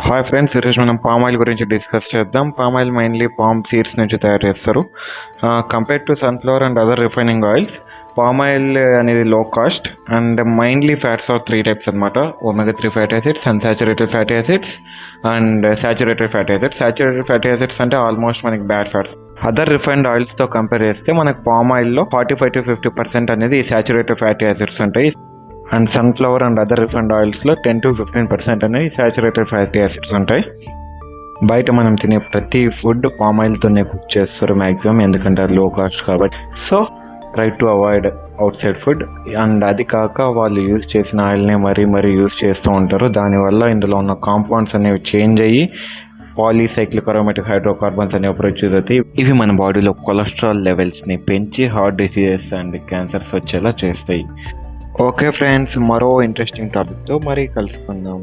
Hi friends, ఈరోజు మనం palm oil గురించి డిస్కస్ చేద్దాం. Palm oil mainly palm seeds నుంచి తయారు చేస్తారు. Compare to sunflower and other refining oils, palm oil అనేది low cost and mainly fats are 3 types అనమాట. Omega 3 fatty acids, unsaturated fatty acids and saturated fatty acids. Saturated fatty acids అంటే almost మనకి bad fats. Other refined ఆయిల్స్తో compare చేస్తే మనకు palm ఆయిల్లో 45 to 50% అనేది saturated fatty acids ఉంటాయి. And sunflower and other refined ఆయిల్స్లో 10 to 15% అనేవి సాచురేటెడ్ ఫ్యాటీ యాసిడ్స్ ఉంటాయి. బయట మనం తినే ప్రతి ఫుడ్ పామ్ ఆయిల్తోనే కుక్ చేస్తారు మ్యాక్సిమం, ఎందుకంటే అది లో కాస్ట్ కాబట్టి. So try to avoid out side food. And అది కాక వాళ్ళు యూజ్ చేసిన ఆయిల్నే మరీ యూజ్ చేస్తూ ఉంటారు. దానివల్ల ఇందులో ఉన్న కాంపౌండ్స్ అనేవి చేంజ్ అయ్యి పాలీసైక్లిక్ అరోమాటిక్ హైడ్రోకార్బన్స్ అనేవి ప్రొడ్యూస్ అవుతాయి. ఇవి మన బాడీలో కొలెస్ట్రాల్ లెవెల్స్ని పెంచి హార్ట్ డిసీజెస్ అండ్ క్యాన్సర్స్ వచ్చేలా చేస్తాయి. ఓకే ఫ్రెండ్స్, మరో ఇంట్రెస్టింగ్ టాపిక్తో మరీ కలుసుకుందాం.